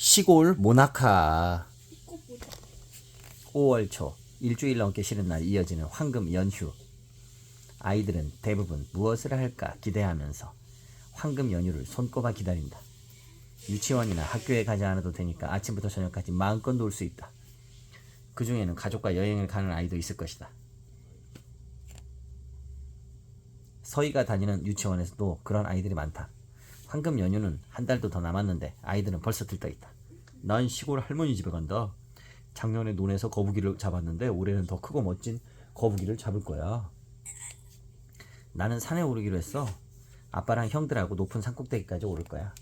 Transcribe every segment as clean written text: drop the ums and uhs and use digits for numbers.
시골 모나카 5월 초 일주일 넘게 쉬는 날 이어지는 황금 연휴. 아이들은 대부분 무엇을 할까 기대하면서 황금 연휴를 손꼽아 기다린다. 유치원이나 학교에 가지 않아도 되니까 아침부터 저녁까지 마음껏 놀 수 있다. 그 중에는 가족과 여행을 가는 아이도 있을 것이다. 서희가 다니는 유치원에서도 그런 아이들이 많다. 황금 연휴는 한 달도 더 남았는데 아이들은 벌써 들떠있다. 난 시골 할머니 집에 간다. 작년에 논에서 거북이를 잡았는데 올해는 더 크고 멋진 거북이를 잡을 거야. 나는 산에 오르기로 했어. 아빠랑 형들하고 높은 산꼭대기까지 오를 거야.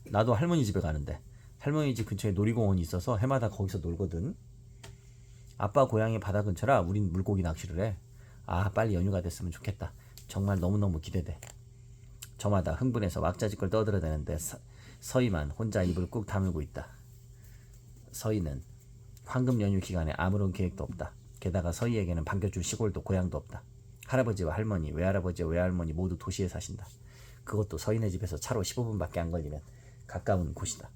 나도 할머니 집에 가는데 할머니 집 근처에 놀이공원이 있어서 해마다 거기서 놀거든. 아빠 고향이 바다 근처라 우린 물고기 낚시를 해. 아, 빨리 연휴가 됐으면 좋겠다. 정말 너무너무 기대돼. 저마다 흥분해서 왁자지껄 떠들어대는데 서희만 혼자 입을 꾹 다물고 있다. 서희는 황금 연휴 기간에 아무런 계획도 없다. 게다가 서희에게는 반겨줄 시골도 고향도 없다. 할아버지와 할머니, 외할아버지와 외할머니 모두 도시에 사신다. 그것도 서희네 집에서 차로 15분밖에 안 걸리는 가까운 곳이다.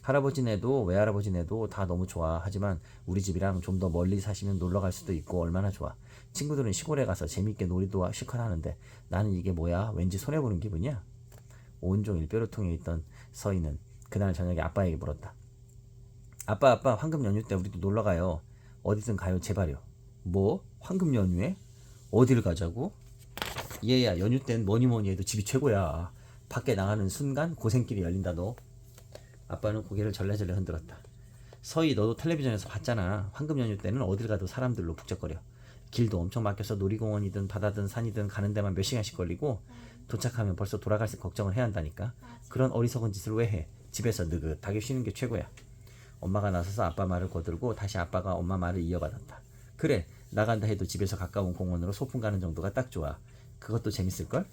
할아버지네도 외할아버지네도 다 너무 좋아. 하지만 우리 집이랑 좀 더 멀리 사시면 놀러 갈 수도 있고 얼마나 좋아. 친구들은 시골에 가서 재밌게 놀이도 실컷 하는데 나는 이게 뭐야? 왠지 손해보는 기분이야. 온종일 뾰루통에 있던 서희는 그날 저녁에 아빠에게 물었다. 아빠 황금 연휴 때 우리도 놀러 가요. 어디든 가요 제발요. 뭐? 황금 연휴에? 어디를 가자고? 얘야, 연휴 땐 뭐니 해도 집이 최고야. 밖에 나가는 순간 고생길이 열린다 너. 아빠는 고개를 절레절레 흔들었다. 서희, 너도 텔레비전에서 봤잖아. 황금 연휴 때는 어딜 가도 사람들로 북적거려. 길도 엄청 막혀서 놀이공원이든 바다든 산이든 가는 데만 몇 시간씩 걸리고 도착하면 벌써 돌아갈 걱정을 해야 한다니까. 그런 어리석은 짓을 왜 해? 집에서 느긋하게 쉬는 게 최고야. 엄마가 나서서 아빠 말을 거들고 다시 아빠가 엄마 말을 이어받았다. 그래, 나간다 해도 집에서 가까운 공원으로 소풍 가는 정도가 딱 좋아. 그것도 재밌을걸?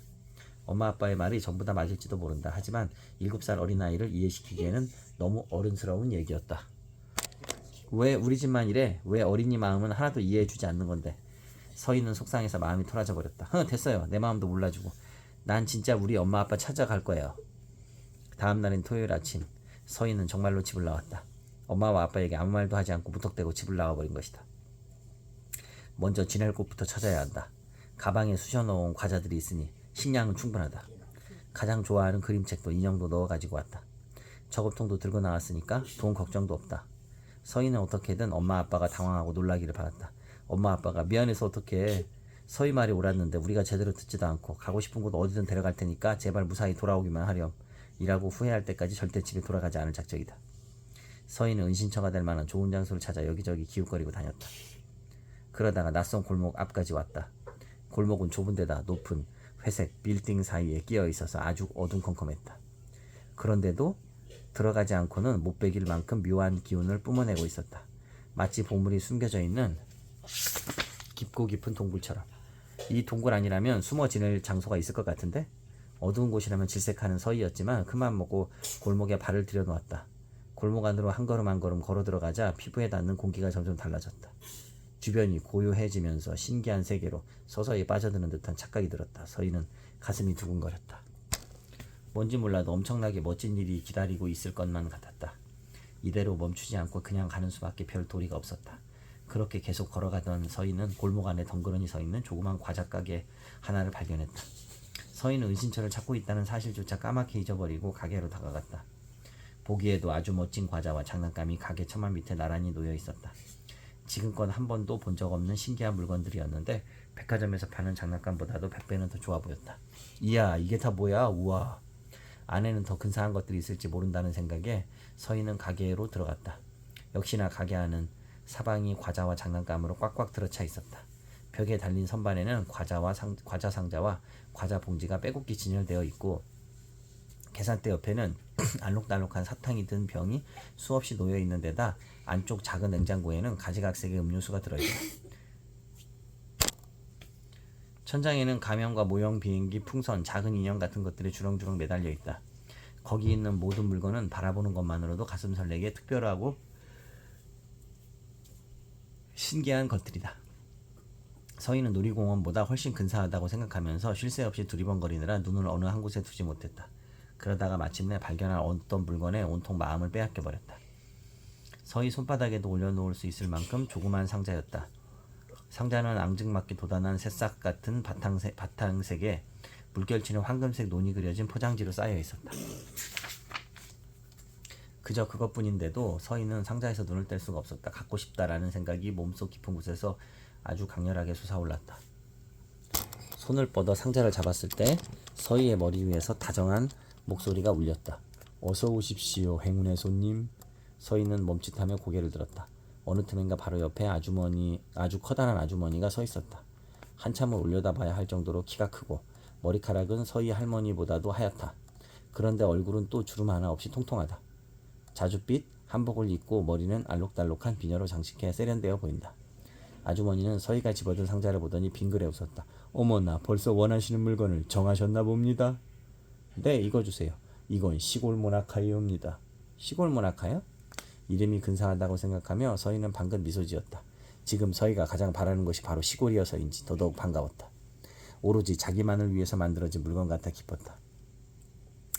엄마 아빠의 말이 전부 다 맞을지도 모른다. 하지만 7살 어린아이를 이해시키기에는 너무 어른스러운 얘기였다. 왜 우리 집만 이래? 왜 어린이 마음은 하나도 이해해주지 않는 건데? 서희는 속상해서 마음이 토라져 버렸다. 됐어요. 내 마음도 몰라주고. 난 진짜 우리 엄마 아빠 찾아갈 거예요. 다음 날인 토요일 아침, 서희는 정말로 집을 나왔다. 엄마와 아빠에게 아무 말도 하지 않고 무턱대고 집을 나와버린 것이다. 먼저 지낼 곳부터 찾아야 한다. 가방에 쑤셔넣은 과자들이 있으니 식량은 충분하다. 가장 좋아하는 그림책도 인형도 넣어가지고 왔다. 저금통도 들고 나왔으니까 돈 걱정도 없다. 서희는 어떻게든 엄마 아빠가 당황하고 놀라기를 바랐다. 엄마 아빠가 미안해서 어떡해. 서희 말이 옳았는데 우리가 제대로 듣지도 않고 가고 싶은 곳 어디든 데려갈 테니까 제발 무사히 돌아오기만 하렴. 이라고 후회할 때까지 절대 집에 돌아가지 않을 작정이다. 서희는 은신처가 될 만한 좋은 장소를 찾아 여기저기 기웃거리고 다녔다. 그러다가 낯선 골목 앞까지 왔다. 골목은 좁은 데다 높은 회색 빌딩 사이에 끼어 있어서 아주 어둠컴컴했다. 그런데도 들어가지 않고는 못 베길 만큼 묘한 기운을 뿜어내고 있었다. 마치 보물이 숨겨져 있는 깊고 깊은 동굴처럼. 이 동굴 아니라면 숨어 지낼 장소가 있을 것 같은데? 어두운 곳이라면 질색하는 서희였지만 그만 먹고 골목에 발을 들여놓았다. 골목 안으로 한 걸음 한 걸음 걸어 들어가자 피부에 닿는 공기가 점점 달라졌다. 주변이 고요해지면서 신기한 세계로 서서히 빠져드는 듯한 착각이 들었다. 서희는 가슴이 두근거렸다. 뭔지 몰라도 엄청나게 멋진 일이 기다리고 있을 것만 같았다. 이대로 멈추지 않고 그냥 가는 수밖에 별 도리가 없었다. 그렇게 계속 걸어가던 서희는 골목 안에 덩그러니 서있는 조그만 과자 가게 하나를 발견했다. 서희는 은신처를 찾고 있다는 사실조차 까맣게 잊어버리고 가게로 다가갔다. 보기에도 아주 멋진 과자와 장난감이 가게 처마 밑에 나란히 놓여 있었다. 지금껏 한 번도 본 적 없는 신기한 물건들이었는데 백화점에서 파는 장난감보다도 100배는 더 좋아 보였다. 이야, 이게 다 뭐야? 우와. 안에는 더 근사한 것들이 있을지 모른다는 생각에 서희는 가게로 들어갔다. 역시나 가게 안은 사방이 과자와 장난감으로 꽉꽉 들어차 있었다. 벽에 달린 선반에는 과자 상자와 과자 봉지가 빼곡히 진열되어 있고 계산대 옆에는 알록달록한 사탕이 든 병이 수없이 놓여 있는 데다 안쪽 작은 냉장고에는 가지각색의 음료수가 들어있다. 천장에는 가면과 모형 비행기, 풍선, 작은 인형 같은 것들이 주렁주렁 매달려 있다. 거기 있는 모든 물건은 바라보는 것만으로도 가슴 설레게 특별하고 신기한 것들이다. 서희는 놀이공원보다 훨씬 근사하다고 생각하면서 쉴 새 없이 두리번거리느라 눈을 어느 한 곳에 두지 못했다. 그러다가 마침내 발견한 어떤 물건에 온통 마음을 빼앗겨버렸다. 서희 손바닥에도 올려놓을 수 있을 만큼 조그만 상자였다. 상자는 앙증맞게 돋아난 새싹 같은 바탕색에 물결치는 황금색 논이 그려진 포장지로 쌓여 있었다. 그저 그것뿐인데도 서희는 상자에서 눈을 뗄 수가 없었다. 갖고 싶다라는 생각이 몸속 깊은 곳에서 아주 강렬하게 솟아올랐다. 손을 뻗어 상자를 잡았을 때 서희의 머리 위에서 다정한 목소리가 울렸다. 어서 오십시오, 행운의 손님. 서희는 멈칫하며 고개를 들었다. 어느 틈엔가 바로 옆에 아주 커다란 아주머니가 서 있었다. 한참을 올려다봐야 할 정도로 키가 크고 머리카락은 서희 할머니보다도 하얗다. 그런데 얼굴은 또 주름 하나 없이 통통하다. 자줏빛 한복을 입고 머리는 알록달록한 비녀로 장식해 세련되어 보인다. 아주머니는 서희가 집어든 상자를 보더니 빙그레 웃었다. 어머나, 벌써 원하시는 물건을 정하셨나 봅니다. 네, 이거 주세요. 이건 시골 모나카이옵니다. 시골 모나카요? 이름이 근사하다고 생각하며 서희는 방긋 미소 지었다. 지금 서희가 가장 바라는 것이 바로 시골이어서인지 더더욱 반가웠다. 오로지 자기만을 위해서 만들어진 물건 같아 기뻤다.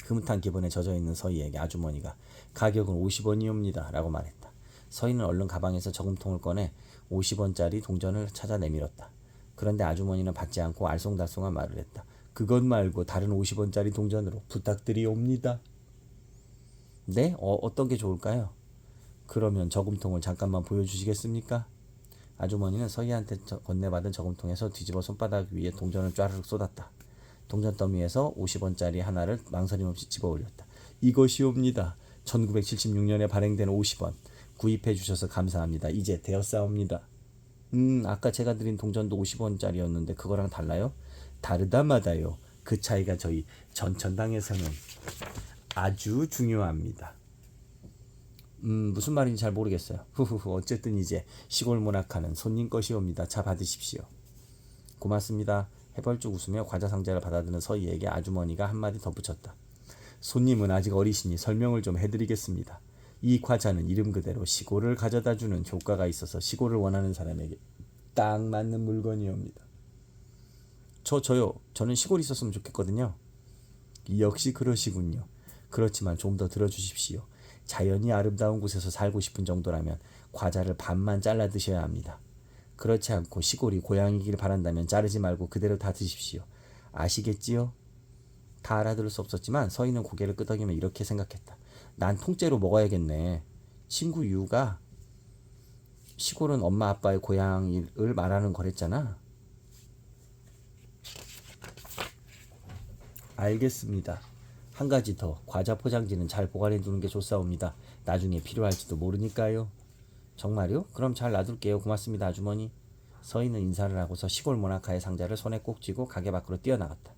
흐뭇한 기분에 젖어있는 서희에게 아주머니가 가격은 50원이옵니다 라고 말했다. 서희는 얼른 가방에서 저금통을 꺼내 50원짜리 동전을 찾아 내밀었다. 그런데 아주머니는 받지 않고 알쏭달쏭한 말을 했다. 그것 말고 다른 50원짜리 동전으로 부탁드리옵니다. 네? 어떤 게 좋을까요? 그러면 저금통을 잠깐만 보여주시겠습니까? 아주머니는 서희한테 건네받은 저금통에서 뒤집어 손바닥 위에 동전을 쫘르륵 쏟았다. 동전 더미에서 50원짜리 하나를 망설임 없이 집어 올렸다. 이것이옵니다. 1976년에 발행된 50원. 구입해 주셔서 감사합니다. 이제 되었사옵니다. 아까 제가 드린 동전도 50원짜리였는데 그거랑 달라요? 다르다마다요. 그 차이가 저희 전천당에서는 아주 중요합니다. 무슨 말인지 잘 모르겠어요. 후후후. 어쨌든 이제 시골 모나카는 손님 것이옵니다. 자, 받으십시오. 고맙습니다. 해벌쭉 웃으며 과자 상자를 받아드는 서희에게 아주머니가 한마디 덧붙였다. 손님은 아직 어리시니 설명을 좀 해드리겠습니다. 이 과자는 이름 그대로 시골을 가져다주는 효과가 있어서 시골을 원하는 사람에게 딱 맞는 물건이옵니다. 저요. 저는 시골에 있었으면 좋겠거든요. 역시 그러시군요. 그렇지만 좀 더 들어주십시오. 자연이 아름다운 곳에서 살고 싶은 정도라면 과자를 반만 잘라 드셔야 합니다. 그렇지 않고 시골이 고향이길 바란다면 자르지 말고 그대로 다 드십시오. 아시겠지요? 다 알아들을 수 없었지만 서희는 고개를 끄덕이며 이렇게 생각했다. 난 통째로 먹어야겠네. 친구 유가 시골은 엄마 아빠의 고향을 말하는 거랬잖아. 알겠습니다. 한 가지 더. 과자 포장지는 잘 보관해 두는 게 좋사옵니다. 나중에 필요할지도 모르니까요. 정말요? 그럼 잘 놔둘게요. 고맙습니다, 아주머니. 서희는 인사를 하고서 시골 모나카의 상자를 손에 꼭 쥐고 가게 밖으로 뛰어나갔다.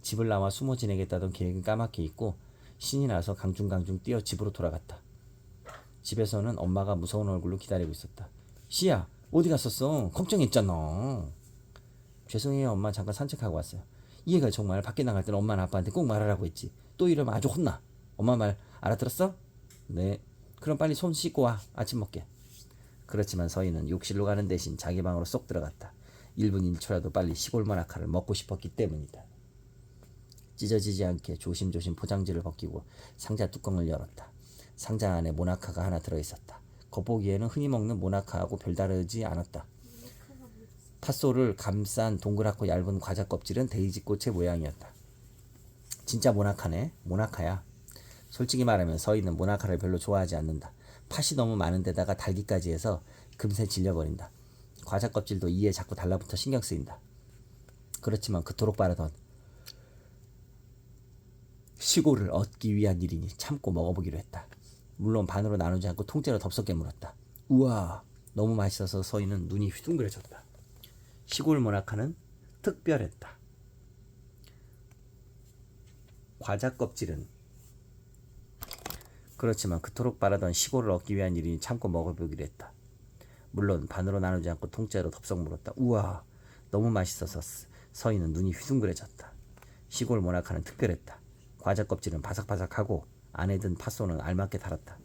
집을 나와 숨어 지내겠다던 계획은 까맣게 잊고 신이 나서 강중강중 뛰어 집으로 돌아갔다. 집에서는 엄마가 무서운 얼굴로 기다리고 있었다. 시야, 어디 갔었어? 걱정했잖아. 죄송해요, 엄마. 잠깐 산책하고 왔어요. 얘가 정말 밖에 나갈 때는 엄마나 아빠한테 꼭 말하라고 했지. 또 이러면 아주 혼나. 엄마 말 알아들었어? 네. 그럼 빨리 손 씻고 와. 아침 먹게. 그렇지만 서희는 욕실로 가는 대신 자기 방으로 쏙 들어갔다. 1분 1초라도 빨리 시골 모나카를 먹고 싶었기 때문이다. 찢어지지 않게 조심조심 포장지를 벗기고 상자 뚜껑을 열었다. 상자 안에 모나카가 하나 들어있었다. 겉보기에는 흔히 먹는 모나카하고 별다르지 않았다. 팥소를 감싼 동그랗고 얇은 과자 껍질은 데이지꽃의 모양이었다. 진짜 모나카네. 모나카야. 솔직히 말하면 서희는 모나카를 별로 좋아하지 않는다. 팥이 너무 많은 데다가 달기까지 해서 금세 질려버린다. 과자 껍질도 이에 자꾸 달라붙어 신경 쓰인다. 그렇지만 그토록 바라던 시골을 얻기 위한 일이니 참고 먹어보기로 했다. 물론 반으로 나누지 않고 통째로 덥석 깨물었다. 우와, 너무 맛있어서 서희는 눈이 휘둥그레졌다. 시골 모나카는 특별했다. 과자 껍질은 그렇지만 그토록 바라던 시골을 얻기 위한 일이니 참고 먹어보기로 했다. 물론 반으로 나누지 않고 통째로 덥석 물었다. 우와, 너무 맛있어서 서희는 눈이 휘둥그레졌다. 시골 모나카는 특별했다. 과자 껍질은 바삭바삭하고 안에 든 팥소는 알맞게 달았다.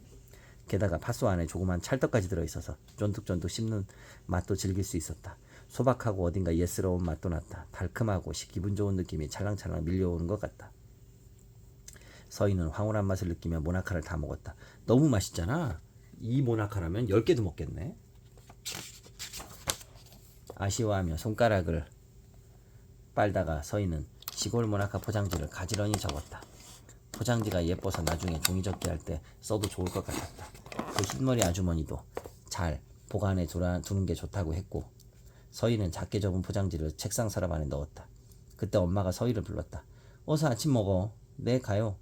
게다가 팥소 안에 조그만 찰떡까지 들어있어서 쫀득쫀득 씹는 맛도 즐길 수 있었다. 소박하고 어딘가 예스러운 맛도 났다. 달콤하고 기분 좋은 느낌이 찰랑찰랑 밀려오는 것 같다. 서희는 황홀한 맛을 느끼며 모나카를 다 먹었다. 너무 맛있잖아. 이 모나카라면 10개도 먹겠네. 아쉬워하며 손가락을 빨다가 서희는 시골 모나카 포장지를 가지런히 접었다. 포장지가 예뻐서 나중에 종이접기 할 때 써도 좋을 것 같았다. 그 흰머리 아주머니도 잘 보관해 두는 게 좋다고 했고, 서희는 작게 접은 포장지를 책상 서랍 안에 넣었다. 그때 엄마가 서희를 불렀다. 어서 아침 먹어. 네, 가요.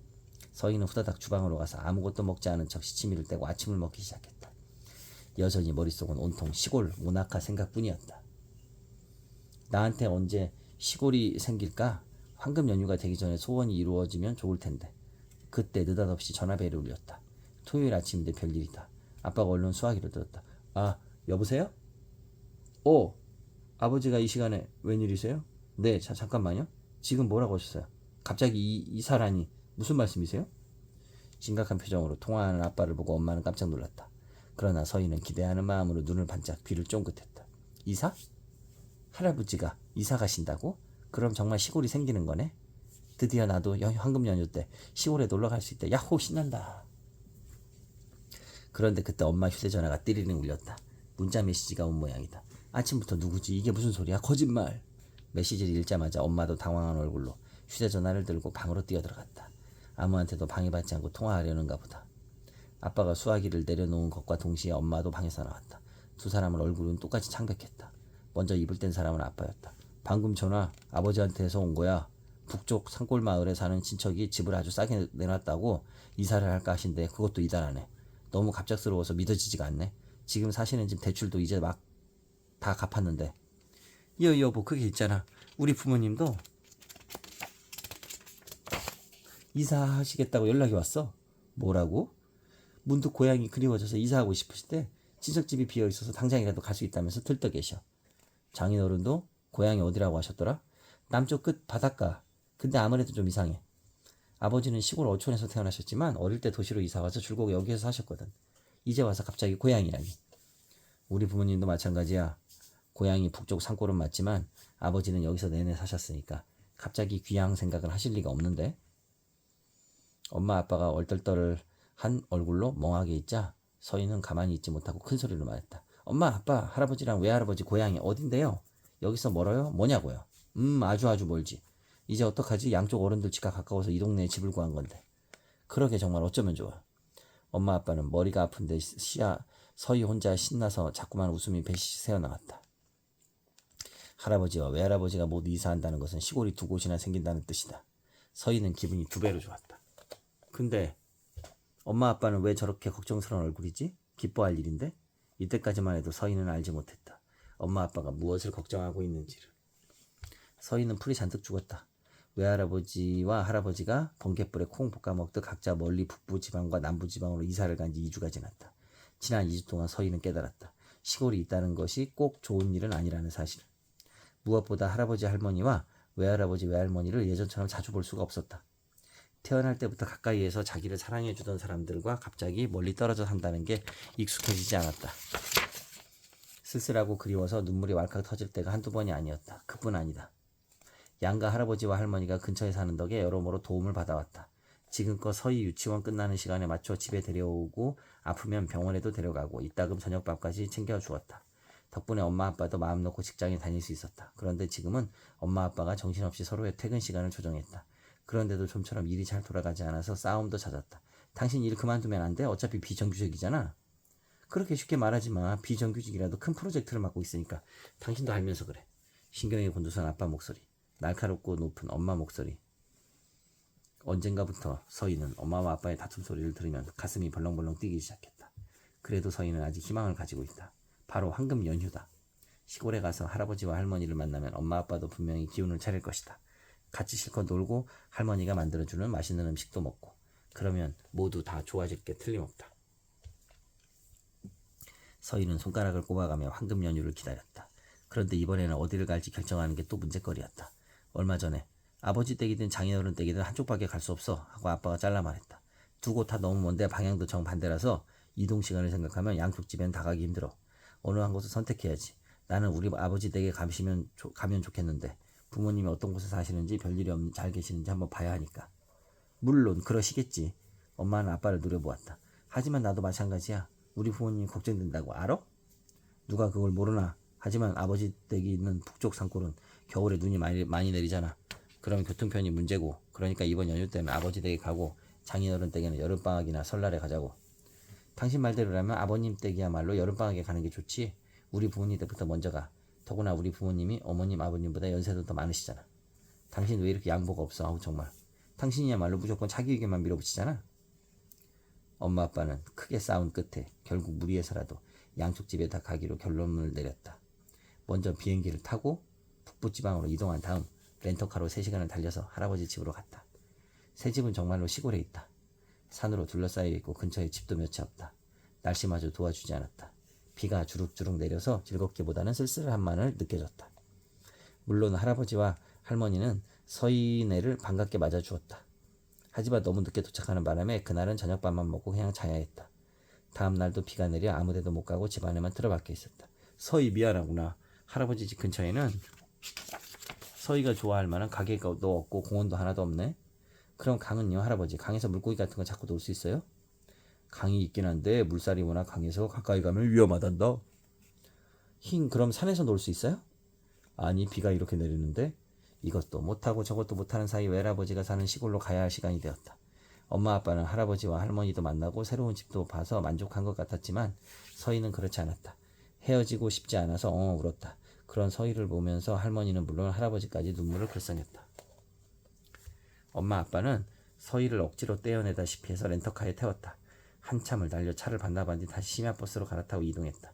서희는 후다닥 주방으로 가서 아무것도 먹지 않은 척 시치미를 떼고 아침을 먹기 시작했다. 여전히 머릿속은 온통 시골 모나카 생각뿐이었다. 나한테 언제 시골이 생길까? 황금 연휴가 되기 전에 소원이 이루어지면 좋을 텐데. 그때 느닷없이 전화벨이 울렸다. 토요일 아침인데 별일이다. 아빠가 얼른 수화기를 들었다. 아, 여보세요? 아버지가 이 시간에 웬일이세요? 네, 잠깐만요. 지금 뭐라고 하셨어요? 갑자기 이사라니 무슨 말씀이세요? 심각한 표정으로 통화하는 아빠를 보고 엄마는 깜짝 놀랐다. 그러나 서희는 기대하는 마음으로 눈을 반짝 귀를 쫑긋했다. 이사? 할아버지가 이사 가신다고? 그럼 정말 시골이 생기는 거네? 드디어 나도 황금 연휴 때 시골에 놀러 갈 수 있다. 야호, 신난다. 그런데 그때 엄마 휴대전화가 띠리링 울렸다. 문자 메시지가 온 모양이다. 아침부터 누구지? 이게 무슨 소리야? 거짓말. 메시지를 읽자마자 엄마도 당황한 얼굴로 휴대전화를 들고 방으로 뛰어들어갔다. 아무한테도 방해받지 않고 통화하려는가 보다. 아빠가 수화기를 내려놓은 것과 동시에 엄마도 방에서 나왔다. 두 사람은 얼굴은 똑같이 창백했다. 먼저 입을 뗀 사람은 아빠였다. 방금 전화 아버지한테서 온 거야. 북쪽 산골 마을에 사는 친척이 집을 아주 싸게 내놨다고 이사를 할까 하신데 그것도 이달하네. 너무 갑작스러워서 믿어지지가 않네. 지금 사시는 집 대출도 이제 막 다 갚았는데. 여보, 그게 있잖아. 우리 부모님도 이사하시겠다고 연락이 왔어. 뭐라고? 문득 고향이 그리워져서 이사하고 싶으실 때 친척집이 비어있어서 당장이라도 갈 수 있다면서 들떠 계셔. 장인어른도 고향이 어디라고 하셨더라? 남쪽 끝 바닷가. 근데 아무래도 좀 이상해. 아버지는 시골 어촌에서 태어나셨지만 어릴 때 도시로 이사와서 줄곧 여기에서 사셨거든. 이제 와서 갑자기 고향이라니. 우리 부모님도 마찬가지야. 고향이 북쪽 산골은 맞지만 아버지는 여기서 내내 사셨으니까 갑자기 귀향 생각을 하실 리가 없는데. 엄마 아빠가 얼떨떨한 얼굴로 멍하게 있자 서희는 가만히 있지 못하고 큰 소리로 말했다. 엄마, 아빠, 할아버지랑 외할아버지 고향이 어딘데요? 여기서 멀어요? 뭐냐고요? 아주 멀지. 이제 어떡하지? 양쪽 어른들 집과 가까워서 이 동네에 집을 구한 건데. 그러게 정말 어쩌면 좋아. 엄마 아빠는 머리가 아픈데 서희 혼자 신나서 자꾸만 웃음이 배시 새어나왔다. 할아버지와 외할아버지가 모두 이사한다는 것은 시골이 두 곳이나 생긴다는 뜻이다. 서희는 기분이 두 배로 좋았다. 근데 엄마 아빠는 왜 저렇게 걱정스러운 얼굴이지? 기뻐할 일인데? 이때까지만 해도 서희는 알지 못했다. 엄마 아빠가 무엇을 걱정하고 있는지를. 서희는 풀이 잔뜩 죽었다. 외할아버지와 할아버지가 번갯불에 콩 볶아 먹듯 각자 멀리 북부 지방과 남부 지방으로 이사를 간 지 2주가 지났다. 지난 2주 동안 서희는 깨달았다. 시골이 있다는 것이 꼭 좋은 일은 아니라는 사실을. 무엇보다 할아버지 할머니와 외할아버지 외할머니를 예전처럼 자주 볼 수가 없었다. 태어날 때부터 가까이에서 자기를 사랑해주던 사람들과 갑자기 멀리 떨어져 산다는 게 익숙해지지 않았다. 쓸쓸하고 그리워서 눈물이 왈칵 터질 때가 한두 번이 아니었다. 그뿐 아니다. 양가 할아버지와 할머니가 근처에 사는 덕에 여러모로 도움을 받아왔다. 지금껏 서희 유치원 끝나는 시간에 맞춰 집에 데려오고 아프면 병원에도 데려가고 이따금 저녁밥까지 챙겨주었다. 덕분에 엄마 아빠도 마음 놓고 직장에 다닐 수 있었다. 그런데 지금은 엄마 아빠가 정신없이 서로의 퇴근 시간을 조정했다. 그런데도 좀처럼 일이 잘 돌아가지 않아서 싸움도 잦았다. 당신 일 그만두면 안 돼? 어차피 비정규직이잖아. 그렇게 쉽게 말하지 마. 비정규직이라도 큰 프로젝트를 맡고 있으니까. 당신도 알면서 그래. 신경이 곤두선 아빠 목소리. 날카롭고 높은 엄마 목소리. 언젠가부터 서희는 엄마와 아빠의 다툼 소리를 들으면 가슴이 벌렁벌렁 뛰기 시작했다. 그래도 서희는 아직 희망을 가지고 있다. 바로 황금 연휴다. 시골에 가서 할아버지와 할머니를 만나면 엄마 아빠도 분명히 기운을 차릴 것이다. 같이 실컷 놀고 할머니가 만들어주는 맛있는 음식도 먹고 그러면 모두 다 좋아질 게 틀림없다. 서희는 손가락을 꼽아가며 황금 연휴를 기다렸다. 그런데 이번에는 어디를 갈지 결정하는 게 또 문제거리였다. 얼마 전에 아버지 댁이든 장인어른 댁이든 한쪽밖에 갈 수 없어 하고 아빠가 잘라 말했다. 두 곳 다 너무 먼데 방향도 정반대라서 이동 시간을 생각하면 양쪽 집엔 다 가기 힘들어. 어느 한 곳을 선택해야지. 나는 우리 아버지 댁에 가면 좋겠는데 부모님이 어떤 곳에 사시는지 별일이 없는지 잘 계시는지 한번 봐야 하니까. 물론 그러시겠지. 엄마는 아빠를 노려보았다. 하지만 나도 마찬가지야. 우리 부모님이 걱정된다고 알아? 누가 그걸 모르나. 하지만 아버지 댁이 있는 북쪽 산골은 겨울에 눈이 많이 내리잖아. 그럼 교통편이 문제고, 그러니까 이번 연휴 때는 아버지 댁에 가고 장인어른 댁에는 여름방학이나 설날에 가자고. 당신 말대로라면 아버님 댁이야말로 여름방학에 가는 게 좋지. 우리 부모님 댁부터 먼저 가. 더구나 우리 부모님이 어머님 아버님보다 연세도 더 많으시잖아. 당신 왜 이렇게 양보가 없어? 아우 정말. 당신이야말로 무조건 자기 의견만 밀어붙이잖아. 엄마 아빠는 크게 싸운 끝에 결국 무리해서라도 양쪽 집에 다 가기로 결론을 내렸다. 먼저 비행기를 타고 북부지방으로 이동한 다음 렌터카로 3시간을 달려서 할아버지 집으로 갔다. 새 집은 정말로 시골에 있다. 산으로 둘러싸여 있고 근처에 집도 몇 채 없다. 날씨마저 도와주지 않았다. 비가 주룩주룩 내려서 즐겁기보다는 쓸쓸함만을 느껴졌다. 물론 할아버지와 할머니는 서인애를 반갑게 맞아주었다. 하지만 너무 늦게 도착하는 바람에 그날은 저녁밥만 먹고 그냥 자야 했다. 다음 날도 비가 내려 아무데도 못 가고 집 안에만 틀어박혀 있었다. 서희 미안하구나. 할아버지 집 근처에는 서희가 좋아할 만한 가게도 없고 공원도 하나도 없네. 그럼 강은요? 할아버지 강에서 물고기 같은 거 자꾸 놀 수 있어요? 강이 있긴 한데 물살이 워낙 강해서 가까이 가면 위험하단다. 그럼 산에서 놀 수 있어요? 아니 비가 이렇게 내리는데. 이것도 못하고 저것도 못하는 사이 외할아버지가 사는 시골로 가야 할 시간이 되었다. 엄마 아빠는 할아버지와 할머니도 만나고 새로운 집도 봐서 만족한 것 같았지만 서희는 그렇지 않았다. 헤어지고 싶지 않아서 울었다. 그런 서희를 보면서 할머니는 물론 할아버지까지 눈물을 글썽였다. 엄마 아빠는 서희를 억지로 떼어내다시피 해서 렌터카에 태웠다. 한참을 달려 차를 반납한 뒤 다시 심야버스로 갈아타고 이동했다.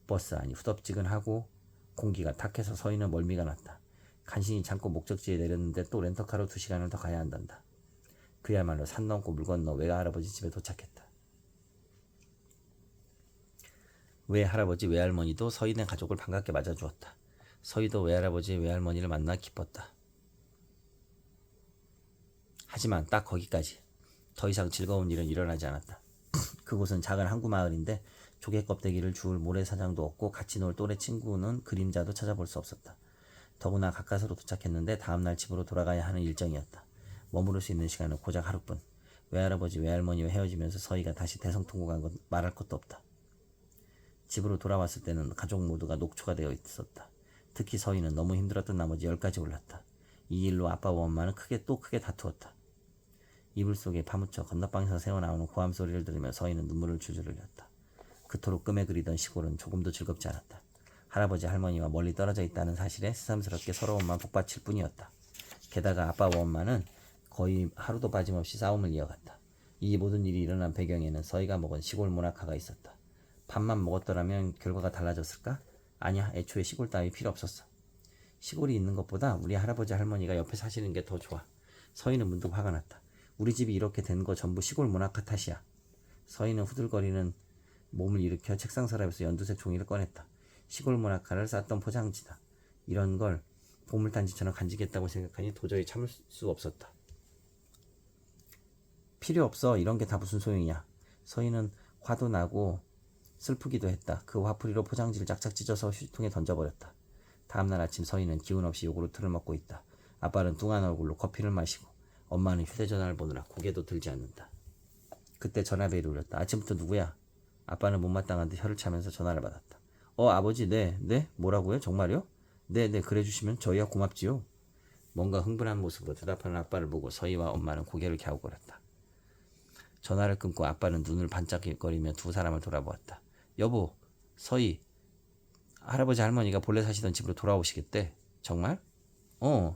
버스 안이 후덥지근하고 공기가 탁해서 서희는 멀미가 났다. 간신히 참고 목적지에 내렸는데 또 렌터카로 2시간을 더 가야 한단다. 그야말로 산 넘고 물 건너 외할아버지 집에 도착했다. 외할아버지 외할머니도 서희네 가족을 반갑게 맞아주었다. 서희도 외할아버지 외할머니를 만나 기뻤다. 하지만 딱 거기까지. 더 이상 즐거운 일은 일어나지 않았다. 그곳은 작은 항구 마을인데 조개 껍데기를 주울 모래사장도 없고 같이 놀 또래 친구는 그림자도 찾아볼 수 없었다. 더구나 가까스로 도착했는데 다음날 집으로 돌아가야 하는 일정이었다. 머무를 수 있는 시간은 고작 하루뿐. 외할아버지 외할머니와 헤어지면서 서희가 다시 대성통곡한 건 말할 것도 없다. 집으로 돌아왔을 때는 가족 모두가 녹초가 되어 있었다. 특히 서희는 너무 힘들었던 나머지 10가지 올랐다. 이 일로 아빠와 엄마는 크게 다투었다. 이불 속에 파묻혀 건너방에서 새어나오는 고함 소리를 들으며 서희는 눈물을 줄줄 흘렸다. 그토록 꿈에 그리던 시골은 조금도 즐겁지 않았다. 할아버지 할머니와 멀리 떨어져 있다는 사실에 새삼스럽게 서러움만 북받칠 뿐이었다. 게다가 아빠와 엄마는 거의 하루도 빠짐없이 싸움을 이어갔다. 이 모든 일이 일어난 배경에는 서희가 먹은 시골 모나카가 있었다. 밥만 먹었더라면 결과가 달라졌을까? 아니야, 애초에 시골 따위 필요 없었어. 시골이 있는 것보다 우리 할아버지 할머니가 옆에 사시는 게 더 좋아. 서희는 문득 화가 났다. 우리 집이 이렇게 된 거 전부 시골 모나카 탓이야. 서희는 후들거리는 몸을 일으켜 책상 서랍에서 연두색 종이를 꺼냈다. 시골 모나카를 쌌던 포장지다. 이런 걸 보물단지처럼 간직했다고 생각하니 도저히 참을 수 없었다. 필요 없어. 이런 게 다 무슨 소용이야. 서희는 화도 나고 슬프기도 했다. 그 화풀이로 포장지를 짝짝 찢어서 휴지통에 던져버렸다. 다음날 아침 서희는 기운 없이 요구르트를 먹고 있다. 아빠는 뚱한 얼굴로 커피를 마시고 엄마는 휴대전화를 보느라 고개도 들지 않는다. 그때 전화벨이 울렸다. 아침부터 누구야? 아빠는 못마땅한 듯 혀를 차면서 전화를 받았다. 아버지, 네, 뭐라고요? 정말요? 네, 그래 주시면 저희야 고맙지요. 뭔가 흥분한 모습으로 대답하는 아빠를 보고 서희와 엄마는 고개를 갸우거렸다. 전화를 끊고 아빠는 눈을 반짝거리며 두 사람을 돌아보았다. 여보, 서희, 할아버지 할머니가 본래 사시던 집으로 돌아오시겠대. 정말?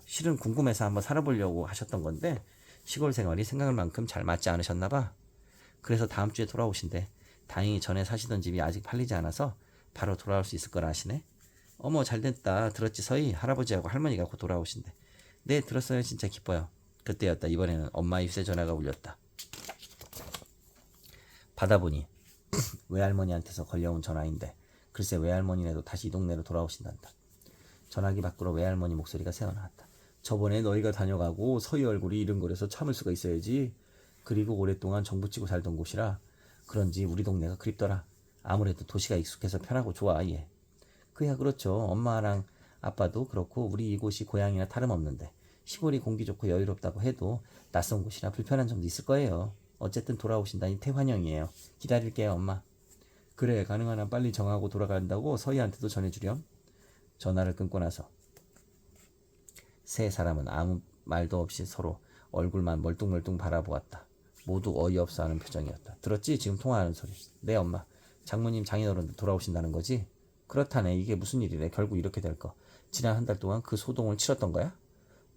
실은 궁금해서 한번 살아보려고 하셨던 건데 시골 생활이 생각할 만큼 잘 맞지 않으셨나 봐. 그래서 다음 주에 돌아오신대. 다행히 전에 사시던 집이 아직 팔리지 않아서 바로 돌아올 수 있을 거라 하시네. 어머, 잘됐다. 들었지 서희? 할아버지하고 할머니가 곧 돌아오신대. 네, 들었어요. 진짜 기뻐요. 그때였다. 이번에는 엄마의 휴대전화가 울렸다. 받아보니 외할머니한테서 걸려온 전화인데 글쎄 외할머니네도 다시 이 동네로 돌아오신단다. 전화기 밖으로 외할머니 목소리가 새어나왔다. 저번에 너희가 다녀가고 서희 얼굴이 이른거려서 참을 수가 있어야지. 그리고 오랫동안 정부치고 살던 곳이라 그런지 우리 동네가 그립더라. 아무래도 도시가 익숙해서 편하고 좋아. 예. 그야 그렇죠. 엄마랑 아빠도 그렇고 우리 이곳이 고향이나 다름없는데 시골이 공기 좋고 여유롭다고 해도 낯선 곳이라 불편한 점도 있을 거예요. 어쨌든 돌아오신다니 대환영이에요. 기다릴게요, 엄마. 그래, 가능한 한 빨리 정하고 돌아간다고 서희한테도 전해주렴. 전화를 끊고 나서 세 사람은 아무 말도 없이 서로 얼굴만 멀뚱멀뚱 바라보았다. 모두 어이없어하는 표정이었다. 들었지? 지금 통화하는 소리. 네, 엄마. 장모님 장인어른도 돌아오신다는 거지? 그렇다네. 이게 무슨 일이래. 결국 이렇게 될 거. 지난 한 달 동안 그 소동을 치렀던 거야?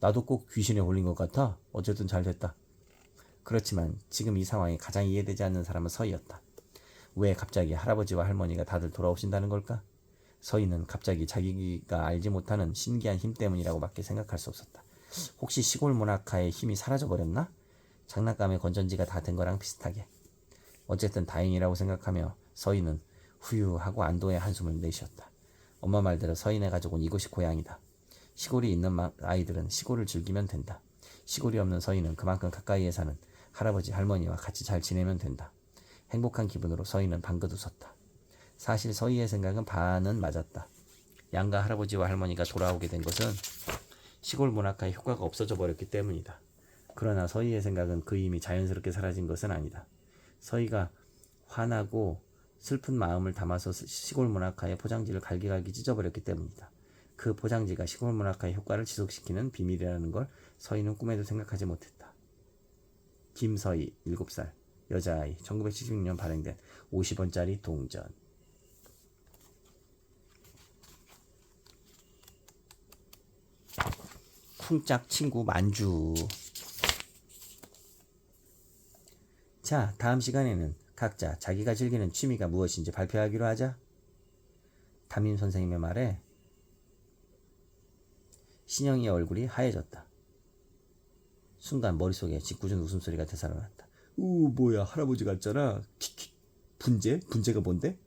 나도 꼭 귀신에 홀린 것 같아. 어쨌든 잘 됐다. 그렇지만 지금 이 상황이 가장 이해되지 않는 사람은 서희였다. 왜 갑자기 할아버지와 할머니가 다들 돌아오신다는 걸까? 서희는 갑자기 자기가 알지 못하는 신기한 힘 때문이라고밖에 생각할 수 없었다. 혹시 시골 문학가의 힘이 사라져버렸나? 장난감의 건전지가 다 된 거랑 비슷하게. 어쨌든 다행이라고 생각하며 서희는 후유하고 안도의 한숨을 내쉬었다. 엄마 말대로 서희네 가족은 이곳이 고향이다. 시골이 있는 아이들은 시골을 즐기면 된다. 시골이 없는 서희는 그만큼 가까이에 사는 할아버지 할머니와 같이 잘 지내면 된다. 행복한 기분으로 서희는 방긋 웃었다. 사실 서희의 생각은 반은 맞았다. 양가 할아버지와 할머니가 돌아오게 된 것은 시골 문학가의 효과가 없어져 버렸기 때문이다. 그러나 서희의 생각은 그 힘이 자연스럽게 사라진 것은 아니다. 서희가 화나고 슬픈 마음을 담아서 시골 문학가의 포장지를 갈기갈기 찢어버렸기 때문이다. 그 포장지가 시골 문학가의 효과를 지속시키는 비밀이라는 걸 서희는 꿈에도 생각하지 못했다. 김서희, 7살, 여자아이, 1976년 발행된 50원짜리 동전. 쿵짝 친구 만주. 자, 다음 시간에는 각자 자기가 즐기는 취미가 무엇인지 발표하기로 하자. 담임 선생님의 말에 신영이의 얼굴이 하얘졌다. 순간 머릿속에 짓궂은 웃음소리가 되살아났다. 뭐야, 할아버지 같잖아. 킥킥. 분재? 분재가 뭔데?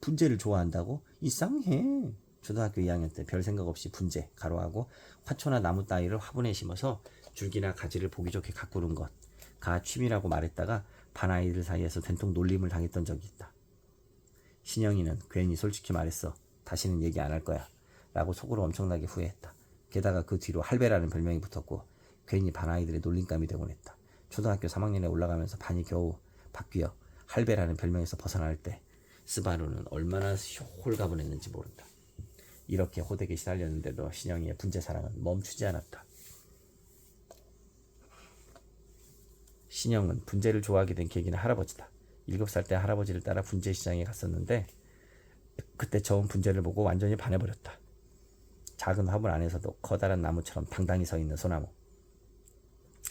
분재를 좋아한다고? 이상해. 초등학교 2학년 때 별 생각 없이 분재, 가로하고 화초나 나무 따위를 화분에 심어서 줄기나 가지를 보기 좋게 가꾸는 것가 취미라고 말했다가 반 아이들 사이에서 된통 놀림을 당했던 적이 있다. 신영이는 괜히 솔직히 말했어. 다시는 얘기 안 할 거야. 라고 속으로 엄청나게 후회했다. 게다가 그 뒤로 할배라는 별명이 붙었고 괜히 반 아이들의 놀림감이 되곤 했다. 초등학교 3학년에 올라가면서 반이 겨우 바뀌어 할배라는 별명에서 벗어날 때 스바루는 얼마나 홀가분했는지 모른다. 이렇게 호되게 시달렸는데도 신영이의 분재 사랑은 멈추지 않았다. 신영은 분재를 좋아하게 된 계기는 할아버지다. 7살 때 할아버지를 따라 분재 시장에 갔었는데 그때 처음 분재를 보고 완전히 반해버렸다. 작은 화분 안에서도 커다란 나무처럼 당당히 서 있는 소나무,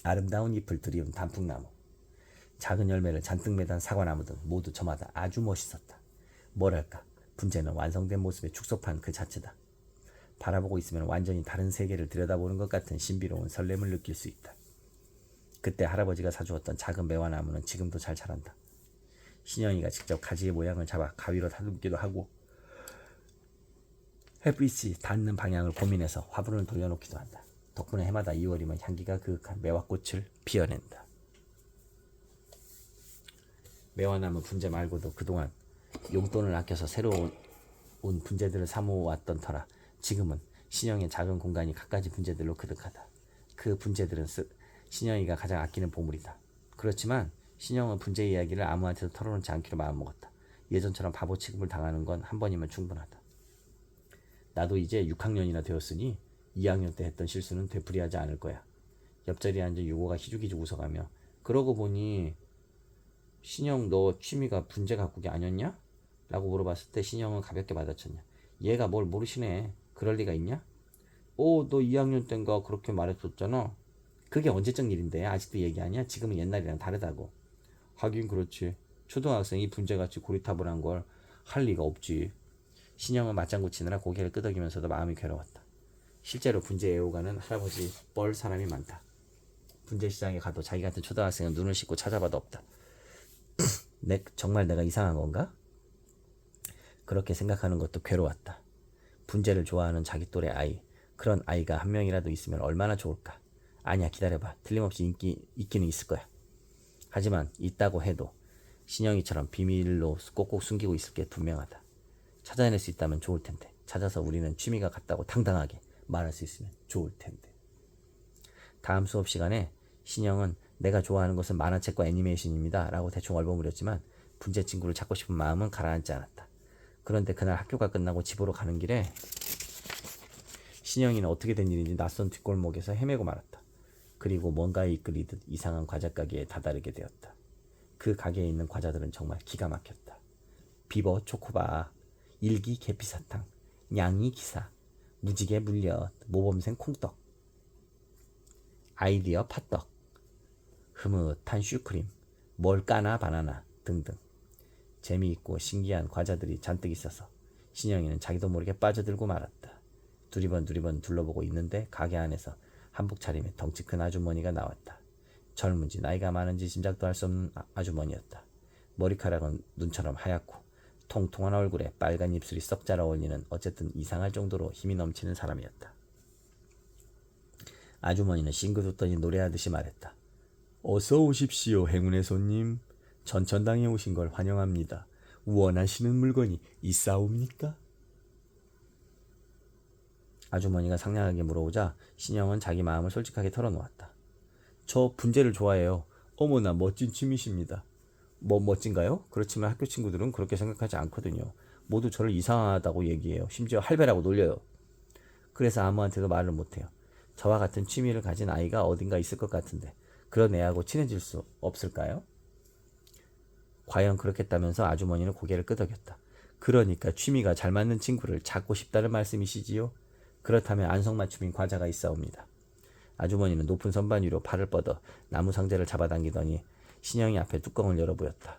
아름다운 잎을 들이운 단풍나무, 작은 열매를 잔뜩 매단 사과나무 등 모두 저마다 아주 멋있었다. 뭐랄까, 분재는 완성된 모습의 축소판 그 자체다. 바라보고 있으면 완전히 다른 세계를 들여다보는 것 같은 신비로운 설렘을 느낄 수 있다. 그때 할아버지가 사주었던 작은 매화나무는 지금도 잘 자란다. 신영이가 직접 가지의 모양을 잡아 가위로 다듬기도 하고 햇빛이 닿는 방향을 고민해서 화분을 돌려놓기도 한다. 덕분에 해마다 2월이면 향기가 그윽한 매화꽃을 피어낸다. 매화나무 분재 말고도 그동안 용돈을 아껴서 새로 온 분재들을 사모았던 터라 지금은 신영의 작은 공간이 갖가지 분재들로 그득하다. 그 분재들은 신영이가 가장 아끼는 보물이다. 그렇지만 신영은 분재 이야기를 아무한테도 털어놓지 않기로 마음먹었다. 예전처럼 바보 취급을 당하는 건 한 번이면 충분하다. 나도 이제 6학년이나 되었으니 2학년 때 했던 실수는 되풀이하지 않을 거야. 옆자리에 앉은 유고가 희죽희죽 웃어가며 그러고 보니 신영 너 취미가 분재 가꾸기 아니었냐? 라고 물어봤을 때 신영은 가볍게 받아쳤냐. 얘가 뭘 모르시네. 그럴 리가 있냐? 너 2학년 땐가 그렇게 말했었잖아. 그게 언제적 일인데 아직도 얘기하냐? 지금은 옛날이랑 다르다고. 하긴 그렇지. 초등학생이 분재같이 고리타분한 걸 할 리가 없지. 신영은 맞장구 치느라 고개를 끄덕이면서도 마음이 괴로웠다. 실제로 분재 애호가는 할아버지 뻘 사람이 많다. 분재 시장에 가도 자기 같은 초등학생은 눈을 씻고 찾아봐도 없다. 정말 내가 이상한 건가? 그렇게 생각하는 것도 괴로웠다. 분재를 좋아하는 자기 또래 아이, 그런 아이가 한 명이라도 있으면 얼마나 좋을까. 아니야, 기다려봐. 틀림없이 있기는 있을 거야. 하지만 있다고 해도 신영이처럼 비밀로 꼭꼭 숨기고 있을 게 분명하다. 찾아낼 수 있다면 좋을 텐데. 찾아서 우리는 취미가 같다고 당당하게 말할 수 있으면 좋을 텐데. 다음 수업 시간에 신영은 내가 좋아하는 것은 만화책과 애니메이션입니다 라고 대충 얼버무렸지만 분재 친구를 찾고 싶은 마음은 가라앉지 않았다. 그런데 그날 학교가 끝나고 집으로 가는 길에 신영이는 어떻게 된 일인지 낯선 뒷골목에서 헤매고 말았다. 그리고 뭔가에 이끌리듯 이상한 과자 가게에 다다르게 되었다. 그 가게에 있는 과자들은 정말 기가 막혔다. 비버 초코바, 일기 계피사탕, 냥이 기사, 무지개 물엿, 모범생 콩떡, 아이디어 팥떡, 흐뭇한 슈크림, 뭘까나 바나나 등등. 재미있고 신기한 과자들이 잔뜩 있어서 신영이는 자기도 모르게 빠져들고 말았다. 두리번 둘러보고 있는데 가게 안에서 한복 차림의 덩치 큰 아주머니가 나왔다. 젊은지 나이가 많은지 짐작도 할 수 없는 아주머니였다. 머리카락은 눈처럼 하얗고 통통한 얼굴에 빨간 입술이 썩 잘 어울리는 어쨌든 이상할 정도로 힘이 넘치는 사람이었다. 아주머니는 싱긋 웃더니 노래하듯이 말했다. 어서 오십시오 행운의 손님. 전천당에 오신 걸 환영합니다. 원하시는 물건이 있사옵니까? 아주머니가 상냥하게 물어오자 신영은 자기 마음을 솔직하게 털어놓았다. 저 분재를 좋아해요. 어머나 멋진 취미십니다. 뭐 멋진가요? 그렇지만 학교 친구들은 그렇게 생각하지 않거든요. 모두 저를 이상하다고 얘기해요. 심지어 할배라고 놀려요. 그래서 아무한테도 말을 못해요. 저와 같은 취미를 가진 아이가 어딘가 있을 것 같은데 그런 애하고 친해질 수 없을까요? 과연 그렇겠다면서 아주머니는 고개를 끄덕였다. 그러니까 취미가 잘 맞는 친구를 찾고 싶다는 말씀이시지요? 그렇다면 안성맞춤인 과자가 있사옵니다. 아주머니는 높은 선반 위로 팔을 뻗어 나무 상자를 잡아당기더니 신영이 앞에 뚜껑을 열어 보였다.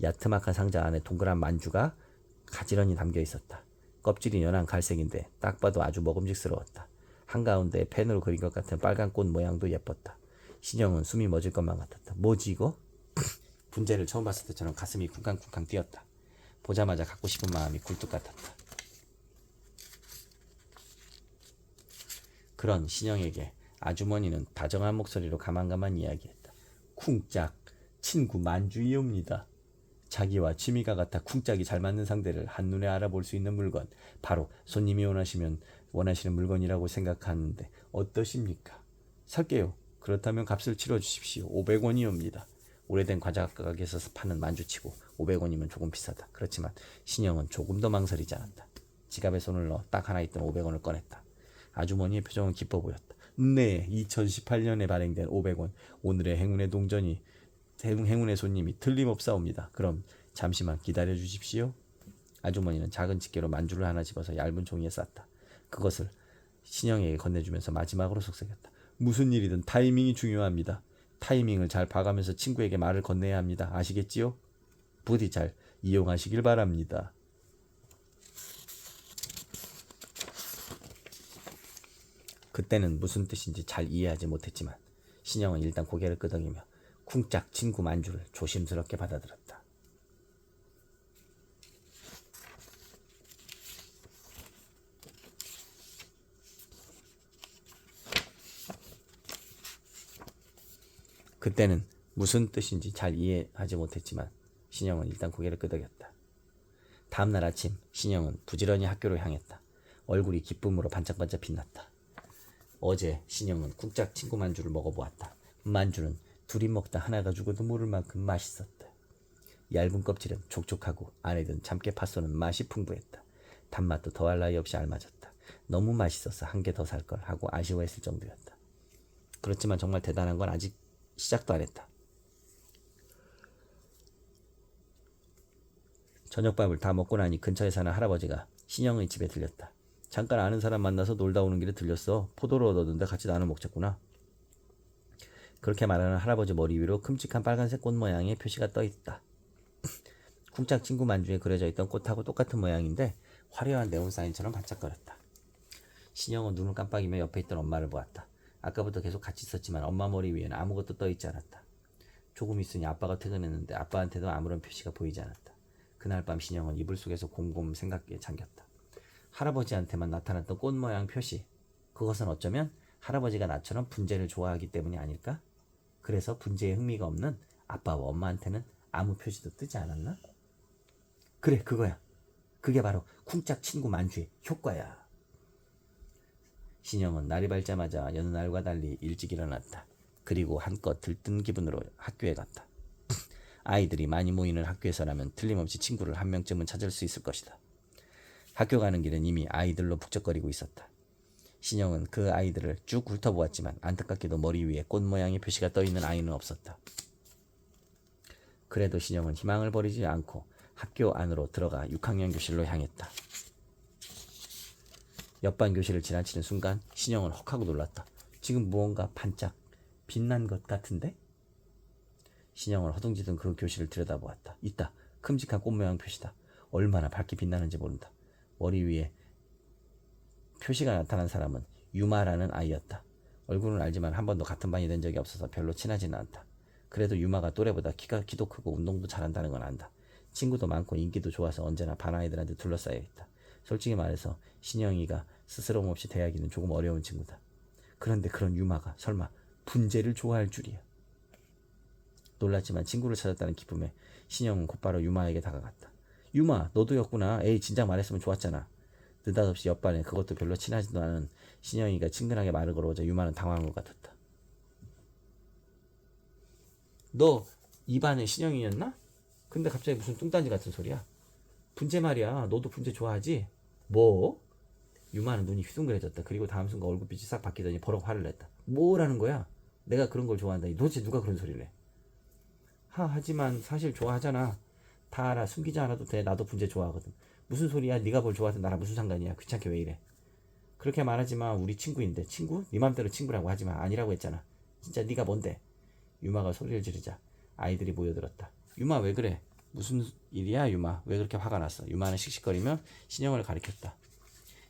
야트막한 상자 안에 동그란 만주가 가지런히 담겨 있었다. 껍질이 연한 갈색인데 딱 봐도 아주 먹음직스러웠다. 한가운데 펜으로 그린 것 같은 빨간 꽃 모양도 예뻤다. 신영은 숨이 멎을 것만 같았다. 뭐지 이거? 분재를 처음 봤을 때처럼 가슴이 쿵쾅쿵쾅 뛰었다. 보자마자 갖고 싶은 마음이 굴뚝 같았다. 그런 신영에게 아주머니는 다정한 목소리로 가만가만 이야기했다. 쿵짝, 친구 만주이옵니다. 자기와 취미가 같아 쿵짝이 잘 맞는 상대를 한눈에 알아볼 수 있는 물건, 바로 손님이 원하시는 물건이라고 생각하는데 어떠십니까? 살게요. 그렇다면 값을 치러주십시오. 500원이옵니다. 오래된 과자 가게에서 파는 만주치고 500원이면 조금 비싸다. 그렇지만 신영은 조금 더 망설이지 않았다. 지갑에 손을 넣어 딱 하나 있던 500원을 꺼냈다. 아주머니의 표정은 기뻐 보였다. 네, 2018년에 발행된 500원. 오늘의 행운의 손님이 틀림없사옵니다. 그럼 잠시만 기다려 주십시오. 아주머니는 작은 집게로 만주를 하나 집어서 얇은 종이에 쌌다. 그것을 신영에게 건네주면서 마지막으로 속삭였다. 무슨 일이든 타이밍이 중요합니다. 타이밍을 잘 봐가면서 친구에게 말을 건네야 합니다. 아시겠지요? 부디 잘 이용하시길 바랍니다. 그때는 무슨 뜻인지 잘 이해하지 못했지만 신영은 일단 고개를 끄덕이며 쿵짝 친구 만주를 조심스럽게 받아들였다. 그때는 무슨 뜻인지 잘 이해하지 못했지만 신영은 일단 고개를 끄덕였다. 다음날 아침 신영은 부지런히 학교로 향했다. 얼굴이 기쁨으로 반짝반짝 빛났다. 어제 신영은 쿵짝 친구 만주를 먹어보았다. 만주는 둘이 먹다 하나가 죽어도 모를 만큼 맛있었다. 얇은 껍질은 촉촉하고 안에 든 참깨 팥소는 맛이 풍부했다. 단맛도 더할 나위 없이 알맞았다. 너무 맛있어서 한 개 더 살 걸 하고 아쉬워했을 정도였다. 그렇지만 정말 대단한 건 아직 시작도 안 했다. 저녁밥을 다 먹고 나니 근처에 사는 할아버지가 신영의 집에 들렸다. 잠깐 아는 사람 만나서 놀다 오는 길에 들렸어. 포도를 얻었는데 같이 나눠 먹자꾸나. 그렇게 말하는 할아버지 머리 위로 큼직한 빨간색 꽃 모양의 표시가 떠 있다. 쿵짝 친구 만주에 그려져 있던 꽃하고 똑같은 모양인데 화려한 네온사인처럼 반짝거렸다. 신영은 눈을 깜빡이며 옆에 있던 엄마를 보았다. 아까부터 계속 같이 있었지만 엄마 머리 위에는 아무것도 떠 있지 않았다. 조금 있으니 아빠가 퇴근했는데 아빠한테도 아무런 표시가 보이지 않았다. 그날 밤 신영은 이불 속에서 곰곰 생각에 잠겼다. 할아버지한테만 나타났던 꽃 모양 표시, 그것은 어쩌면 할아버지가 나처럼 분재를 좋아하기 때문이 아닐까? 그래서 분재에 흥미가 없는 아빠와 엄마한테는 아무 표시도 뜨지 않았나? 그래, 그거야. 그게 바로 쿵짝 친구 만주의 효과야. 신영은 날이 밝자마자 여느 날과 달리 일찍 일어났다. 그리고 한껏 들뜬 기분으로 학교에 갔다. 아이들이 많이 모이는 학교에서라면 틀림없이 친구를 한 명쯤은 찾을 수 있을 것이다. 학교 가는 길은 이미 아이들로 북적거리고 있었다. 신영은 그 아이들을 쭉 훑어보았지만 안타깝게도 머리 위에 꽃 모양의 표시가 떠있는 아이는 없었다. 그래도 신영은 희망을 버리지 않고 학교 안으로 들어가 6학년 교실로 향했다. 옆반 교실을 지나치는 순간 신영은 헉하고 놀랐다. 지금 무언가 반짝 빛난 것 같은데? 신영은 허둥지둥 그 교실을 들여다보았다. 있다. 큼직한 꽃 모양 표시다. 얼마나 밝게 빛나는지 모른다. 머리 위에 표시가 나타난 사람은 유마라는 아이였다. 얼굴은 알지만 한 번도 같은 반이 된 적이 없어서 별로 친하지는 않다. 그래도 유마가 또래보다 키도 크고 운동도 잘한다는 건 안다. 친구도 많고 인기도 좋아서 언제나 반 아이들한테 둘러싸여 있다. 솔직히 말해서 신영이가 스스럼 없이 대하기는 조금 어려운 친구다. 그런데 그런 유마가 설마 분재를 좋아할 줄이야. 놀랐지만 친구를 찾았다는 기쁨에 신영은 곧바로 유마에게 다가갔다. 유마, 너도였구나. 에이, 진작 말했으면 좋았잖아. 느닷없이 옆반에 그것도 별로 친하지도 않은 신영이가 친근하게 말을 걸어오자 유마는 당황한 것 같았다. 너 이 반의 신영이였나? 근데 갑자기 무슨 뚱딴지 같은 소리야? 분재 말이야. 너도 분재 좋아하지? 뭐? 유마는 눈이 휘둥그레졌다. 그리고 다음 순간 얼굴빛이 싹 바뀌더니 버럭 화를 냈다. 뭐라는 거야? 내가 그런 걸 좋아한다니. 도대체 누가 그런 소리를 해? 하지만 사실 좋아하잖아. 다 알아. 숨기지 않아도 돼. 나도 분재 좋아하거든. 무슨 소리야? 네가 뭘 좋아해서 나랑 무슨 상관이야? 귀찮게 왜 이래? 그렇게 말하지마. 우리 친구인데. 친구? 네 맘대로 친구라고 하지마. 아니라고 했잖아. 진짜 네가 뭔데? 유마가 소리를 지르자 아이들이 모여들었다. 유마 왜 그래? 무슨 일이야 유마? 왜 그렇게 화가 났어? 유마는 씩씩거리며 신영을 가리켰다.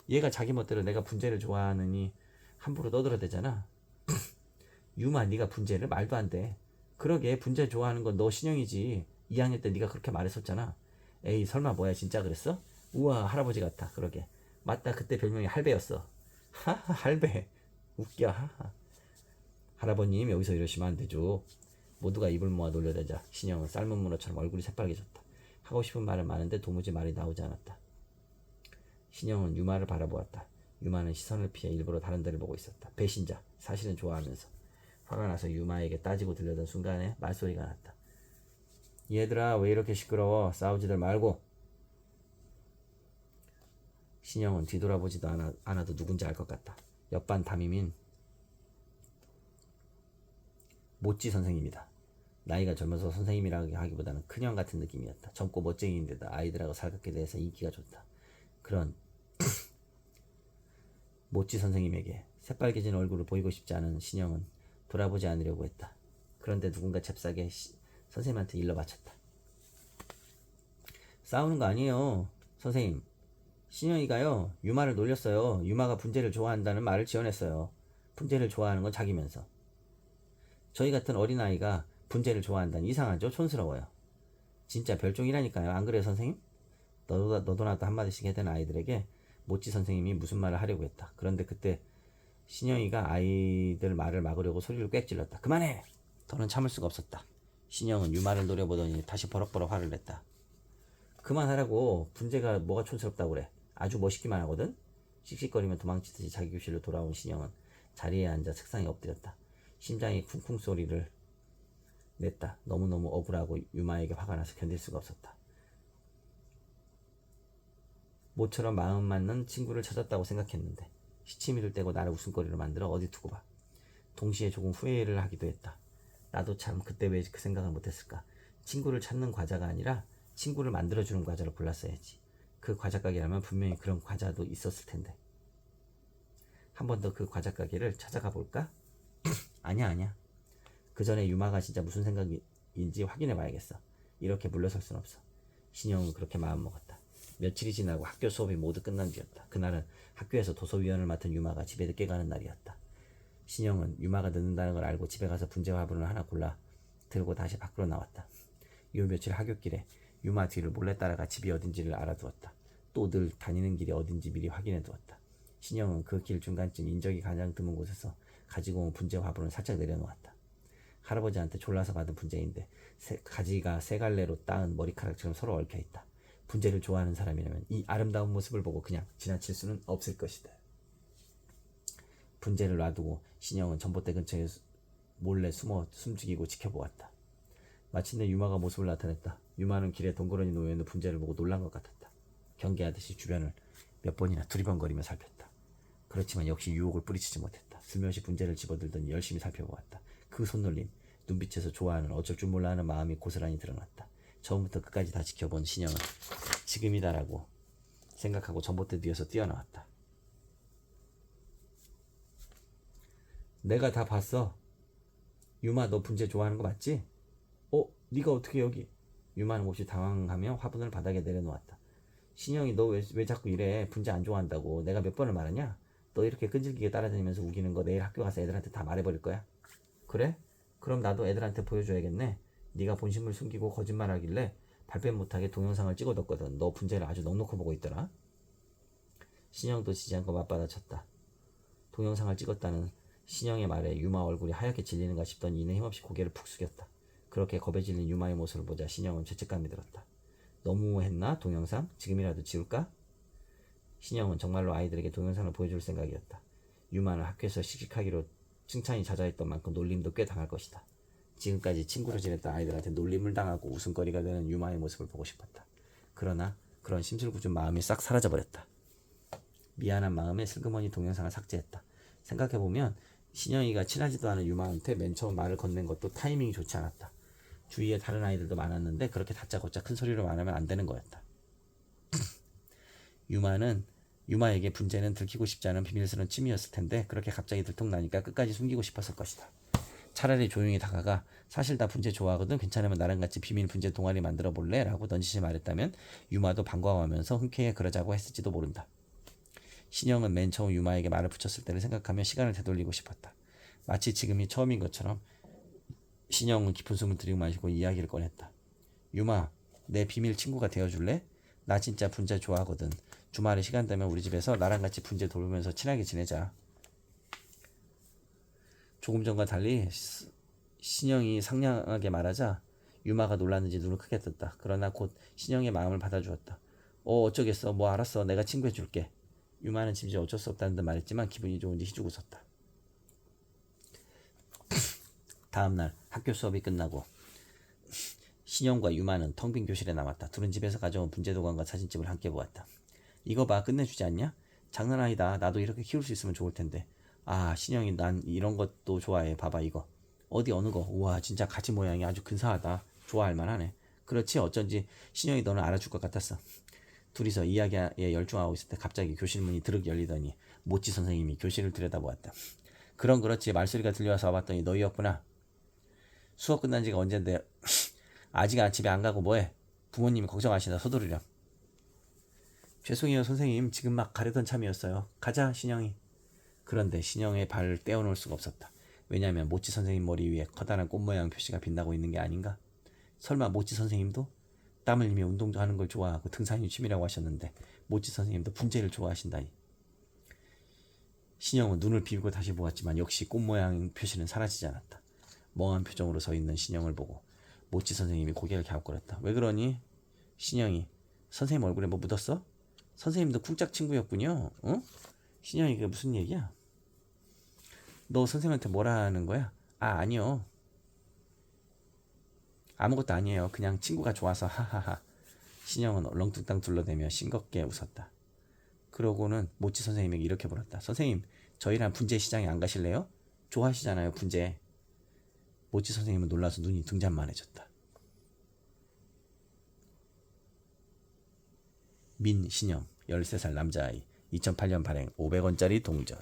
얘가 자기 멋대로 내가 분재를 좋아하느니 함부로 떠들어대잖아. 유마 네가 분재를? 말도 안 돼. 그러게 분재 좋아하는 건 너 신영이지. 2학년 때 네가 그렇게 말했었잖아. 에이 설마 뭐야 진짜 그랬어? 우와 할아버지 같아. 그러게 맞다. 그때 별명이 할배였어. 하하 할배 웃겨. 하하. 할아버님 여기서 이러시면 안 되죠. 모두가 입을 모아 놀려대자 신영은 삶은 문어처럼 얼굴이 새빨개졌다. 하고 싶은 말은 많은데 도무지 말이 나오지 않았다. 신영은 유마를 바라보았다. 유마는 시선을 피해 일부러 다른 데를 보고 있었다. 배신자. 사실은 좋아하면서. 화가 나서 유마에게 따지고 들려던 순간에 말소리가 났다. 얘들아 왜 이렇게 시끄러워? 싸우지들 말고. 신영은 뒤돌아보지도 않아도 누군지 알 것 같다. 옆반 담임인 모찌 선생님이다. 나이가 젊어서 선생님이라고 하기보다는 큰형 같은 느낌이었다. 젊고 멋쟁이인데다 아이들하고 살갑게 대해서 인기가 좋다. 그런 모찌 선생님에게 새빨개진 얼굴을 보이고 싶지 않은 신영은 돌아보지 않으려고 했다. 그런데 누군가 잽싸게 선생님한테 일러 바쳤다. 싸우는 거 아니에요. 선생님. 신영이가요. 유마를 놀렸어요. 유마가 분재를 좋아한다는 말을 지어냈어요. 분재를 좋아하는 건 자기면서. 저희 같은 어린아이가 분재를 좋아한다니 이상하죠? 촌스러워요. 진짜 별종이라니까요. 안 그래요 선생님? 너도 나도 한마디씩 해대는 아이들에게 모찌 선생님이 무슨 말을 하려고 했다. 그런데 그때 신영이가 아이들 말을 막으려고 소리를 꽥 질렀다. 그만해! 더는 참을 수가 없었다. 신영은 유마를 노려보더니 다시 버럭버럭 화를 냈다. 그만하라고. 분재가 뭐가 촌스럽다고 그래. 아주 멋있기만 하거든. 씩씩거리며 도망치듯이 자기 교실로 돌아온 신영은 자리에 앉아 책상에 엎드렸다. 심장이 쿵쿵 소리를 냈다. 너무너무 억울하고 유마에게 화가 나서 견딜 수가 없었다. 모처럼 마음 맞는 친구를 찾았다고 생각했는데 시치미를 떼고 나를 웃음거리로 만들어 어디 두고 봐. 동시에 조금 후회를 하기도 했다. 나도 참 그때 왜 그 생각을 못했을까. 친구를 찾는 과자가 아니라 친구를 만들어주는 과자를 골랐어야지. 그 과자 가게라면 분명히 그런 과자도 있었을 텐데. 한 번 더 그 과자 가게를 찾아가 볼까? 아니야. 그 전에 유마가 진짜 무슨 생각인지 확인해 봐야겠어. 이렇게 물러설 순 없어. 신영은 그렇게 마음먹었다. 며칠이 지나고 학교 수업이 모두 끝난 뒤였다. 그날은 학교에서 도서위원을 맡은 유마가 집에 늦게 가는 날이었다. 신영은 유마가 늦는다는 걸 알고 집에 가서 분재 화분을 하나 골라 들고 다시 밖으로 나왔다. 요 며칠 하굣길에 유마 뒤를 몰래 따라가 집이 어딘지를 알아두었다. 또 늘 다니는 길이 어딘지 미리 확인해 두었다. 신영은 그 길 중간쯤 인적이 가장 드문 곳에서 가지고 온 분재 화분을 살짝 내려놓았다. 할아버지한테 졸라서 받은 분재인데 가지가 세 갈래로 따은 머리카락처럼 서로 얽혀있다. 분재를 좋아하는 사람이라면 이 아름다운 모습을 보고 그냥 지나칠 수는 없을 것이다. 분재를 놔두고 신영은 전봇대 근처에 몰래 숨죽이고 지켜보았다. 마침내 유마가 모습을 나타냈다. 유마는 길에 동그러니 놓여있는 분재를 보고 놀란 것 같았다. 경계하듯이 주변을 몇 번이나 두리번거리며 살폈다. 그렇지만 역시 유혹을 뿌리치지 못했다. 슬며시 분재를 집어들더니 열심히 살펴보았다. 그 손놀림, 눈빛에서 좋아하는 어쩔 줄 몰라 하는 마음이 고스란히 드러났다. 처음부터 끝까지 다 지켜본 신영은 지금이다라고 생각하고 전봇대 뒤에서 뛰어나왔다. 내가 다 봤어. 유마, 너 분재 좋아하는 거 맞지? 네가 어떻게 여기? 유마는 몹시 당황하며 화분을 바닥에 내려놓았다. 신영이 너 왜 자꾸 이래? 분재 안 좋아한다고 내가 몇 번을 말하냐? 너 이렇게 끈질기게 따라다니면서 우기는 거 내일 학교 가서 애들한테 다 말해버릴 거야. 그래? 그럼 나도 애들한테 보여줘야겠네. 네가 본심을 숨기고 거짓말하길래 발뺌 못하게 동영상을 찍어뒀거든. 너 분재를 아주 넉넉히 보고 있더라. 신영도 지지 않고 맞받아쳤다. 동영상을 찍었다는 신영의 말에 유마 얼굴이 하얗게 질리는가 싶더니 이는 힘없이 고개를 푹 숙였다. 그렇게 겁에 질린 유마의 모습을 보자 신영은 죄책감이 들었다. 너무했나? 동영상? 지금이라도 지울까? 신영은 정말로 아이들에게 동영상을 보여줄 생각이었다. 유마는 학교에서 씩씩하기로 칭찬이 잦아있던 만큼 놀림도 꽤 당할 것이다. 지금까지 친구로 지냈던 아이들한테 놀림을 당하고 웃음거리가 되는 유마의 모습을 보고 싶었다. 그러나 그런 심술궂은 마음이 싹 사라져버렸다. 미안한 마음에 슬그머니 동영상을 삭제했다. 생각해보면 신영이가 친하지도 않은 유마한테 맨 처음 말을 건넨 것도 타이밍이 좋지 않았다. 주위에 다른 아이들도 많았는데 그렇게 다짜고짜 큰 소리로 말하면 안 되는 거였다. 유마에게 분재는 들키고 싶지 않은 비밀스러운 취미였을 텐데 그렇게 갑자기 들통나니까 끝까지 숨기고 싶었을 것이다. 차라리 조용히 다가가 사실 나 분재 좋아하거든. 괜찮으면 나랑 같이 비밀 분재 동아리 만들어 볼래? 라고 넌지시 말했다면 유마도 반가워하면서 흔쾌히 그러자고 했을지도 모른다. 신영은 맨 처음 유마에게 말을 붙였을 때를 생각하며 시간을 되돌리고 싶었다. 마치 지금이 처음인 것처럼 신영은 깊은 숨을 들이마시고 이야기를 꺼냈다. 유마, 내 비밀 친구가 되어줄래? 나 진짜 분재 좋아하거든. 주말에 시간 되면 우리 집에서 나랑 같이 분재 돌보면서 친하게 지내자. 조금 전과 달리 신영이 상냥하게 말하자 유마가 놀랐는지 눈을 크게 떴다. 그러나 곧 신영의 마음을 받아주었다. 어쩌겠어. 뭐 알았어. 내가 친구해줄게. 유마는 심지어 어쩔 수 없다는 듯 말했지만 기분이 좋은지 희죽 웃었다. 다음날 학교 수업이 끝나고 신영과 유마는 텅 빈 교실에 남았다. 둘은 집에서 가져온 분재도감과 사진집을 함께 보았다. 이거 봐, 끝내주지 않냐? 장난 아니다. 나도 이렇게 키울 수 있으면 좋을 텐데. 아, 신영이 난 이런 것도 좋아해. 봐봐 이거. 어느 거? 우와, 진짜 가지 모양이 아주 근사하다. 좋아할 만하네. 그렇지, 어쩐지 신영이 너는 알아줄 것 같았어. 둘이서 이야기에 열중하고 있을 때 갑자기 교실 문이 드륵 열리더니 모찌 선생님이 교실을 들여다보았다. 그렇지. 말소리가 들려와서 와봤더니 너희였구나. 수업 끝난 지가 언젠데 아직 집에 안 가고 뭐해? 부모님이 걱정하시나 서두르렴. 죄송해요 선생님. 지금 막 가려던 참이었어요. 가자 신영이. 그런데 신영의 발을 떼어놓을 수가 없었다. 왜냐하면 모찌 선생님 머리 위에 커다란 꽃 모양 표시가 빛나고 있는 게 아닌가? 설마 모찌 선생님도? 땀을 흘리며 운동도 하는 걸 좋아하고 등산이 취미라고 하셨는데 모찌 선생님도 분재를 좋아하신다니. 신영은 눈을 비비고 다시 보았지만 역시 꽃 모양 표시는 사라지지 않았다. 멍한 표정으로 서 있는 신영을 보고 모찌 선생님이 고개를 갸웃거렸다. 왜 그러니? 신영이. 선생님 얼굴에 뭐 묻었어? 선생님도 쿵짝 친구였군요. 어? 신영이 그게 무슨 얘기야? 너 선생님한테 뭐라 하는 거야? 아니요. 아무것도 아니에요. 그냥 친구가 좋아서 하하하. 신영은 얼렁뚱땅 둘러대며 싱겁게 웃었다. 그러고는 모찌 선생님에게 이렇게 물었다. 선생님, 저희랑 분재 시장에 안 가실래요? 좋아하시잖아요, 분재. 모찌 선생님은 놀라서 눈이 등잔만해졌다. 민신영, 13살 남자아이, 2008년 발행, 500원짜리 동전.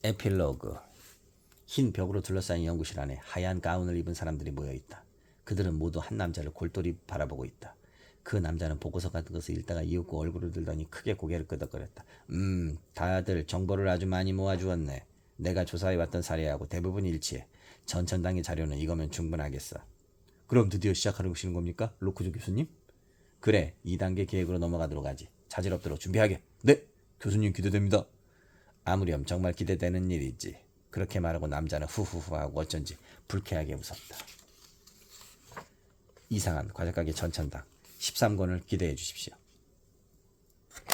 에필로그. 흰 벽으로 둘러싸인 연구실 안에 하얀 가운을 입은 사람들이 모여있다. 그들은 모두 한 남자를 골똘히 바라보고 있다. 그 남자는 보고서 같은 것을 읽다가 이윽고 얼굴을 들더니 크게 고개를 끄덕거렸다. 다들 정보를 아주 많이 모아주었네. 내가 조사해왔던 사례하고 대부분 일치해. 전천당의 자료는 이거면 충분하겠어. 그럼 드디어 시작하시는 겁니까? 로크조 교수님? 그래, 2단계 계획으로 넘어가도록 하지. 자질 없도록 준비하게. 네, 교수님 기대됩니다. 아무렴 정말 기대되는 일이지. 그렇게 말하고 남자는 후후후하고 어쩐지 불쾌하게 웃었다. 이상한 과자가게 전천당 13권을 기대해 주십시오.